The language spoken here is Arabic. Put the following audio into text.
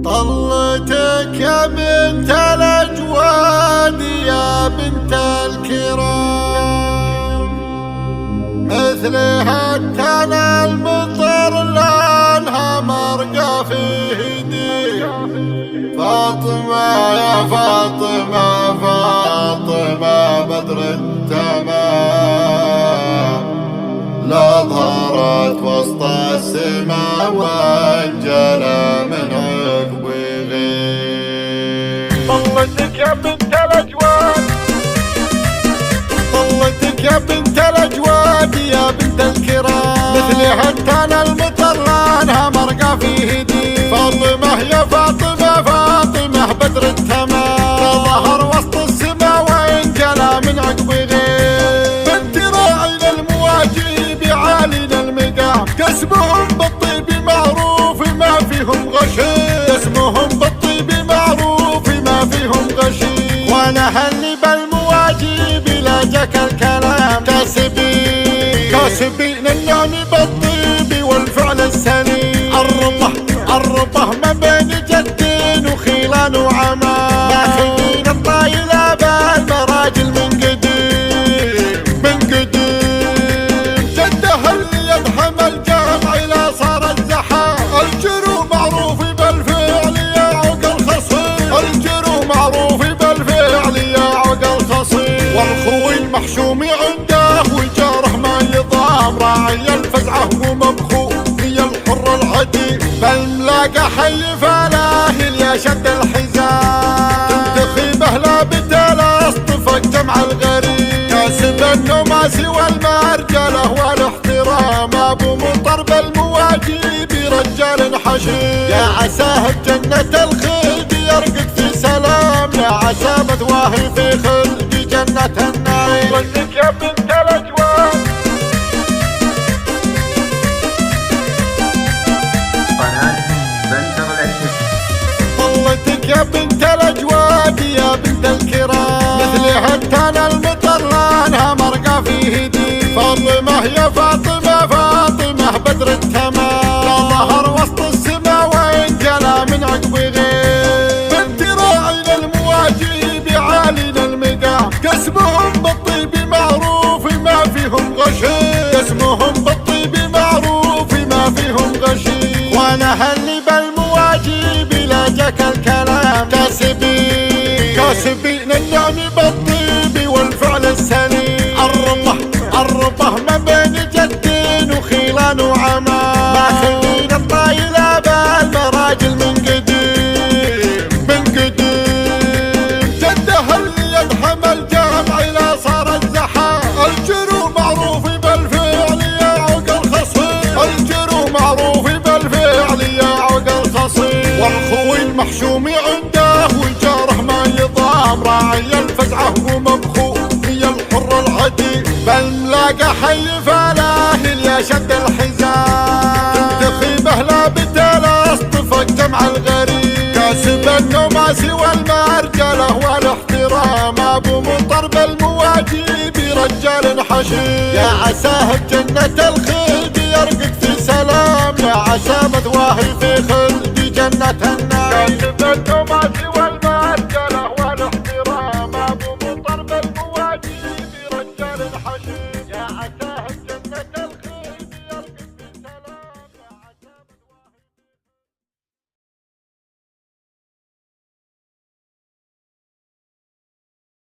طلتك يا بنت الأجواد يا بنت الكرام، مثلها التنا المطر لانها مرقى في هدي. فاطمة يا فاطمة فاطمة بدر التمام، لا ظهرت وسط السماء وانجلى من عقب غير. طلتك يا بنت الأجواد، طلتك يا بنت الأجواد يا بنت الكرام، مثلها التنا المطر لانها مرقى في هدي. فاطمة يا فاطمة فاطمة بدر التمام، لا ظهر وسط السماء وانجلى من عقب غير. بنت راعي للمواجيب عالينا المقام، قسمهم بالطيب معروف ما فيهم غشيم، قسمهم بالطيب معروف ما فيهم غشيم. وانا هلي بالمواجيب لا جاك الكلام، كاسبين النعم بالطيب والفعل السليم. الربه ما بين جد وخيلان وعمام، ماخذين الطايلة بالمراجل من قديم من قديم. جدها اللي يدحم الجمع لا صار الزحام، الجرو معروف بالفعل يا عقل خصيم، الجرو معروف بالفعل يا عقل خصيم. والخوي المحشوم عنده وجاره ما يضام، راعي الفزعه ومبخو هي الحر العدي. بالملاقى حي فلاهل يا شد الحزام، تنتخي بهلا بدل اصطفى جمع الغريب. كاسب النماسي والمرجله والاحترام، ابو مطر بالمواجيب رجال حشيم. يا عساه بجنة الخلد يرقد في سلام، يا عسى مثواهي في خلد جنة النعيم. طلتك يا بنت الأجواد، طلتك يا بنت الأجواد يا بنت الكرام، مثلها التنا المطر لانها مرقى في هدي. فاطمة يا فاطمة فاطمة بدر التمام، لا ظهر وسط السماء وانجلى من عقب غير. بنت راعي للمواجيب عالينا المقام، قسمهم بالطيب معروف ما فيهم غشيم، قسمهم بالطيب معروف ما فيهم غشيم. وانا هلي بالمواجيب لا جاك الكلام، كاسبين النعم بالطيب والفعل السليم. الربه ما بين جد وخيلان وعمام، ماخذين الطايلة بالمراجل من قديم من قديم. جدها اللي يدحم الجمع لا صار الزحام، الجرو معروف بالفعل يا عقل خصيم، الجرو معروف بالفعل يا عقل خصيم. والخوي المحشوم عنده وجاره ما يضام، راعي الفزعه ومبخو هي الحر العدي. بالملاقى حي فلاهل يا شد الحزام، تنتخي بهلا بدل اصطفى جمع الغريب. كاسب النماسي والمرجله والاحترام، ابو مطر بالمواجيب رجال حشيم. يا عساه بجنة الخلد يرقد في سلام، يا عسى مثواهي في خلد جنة النعيم.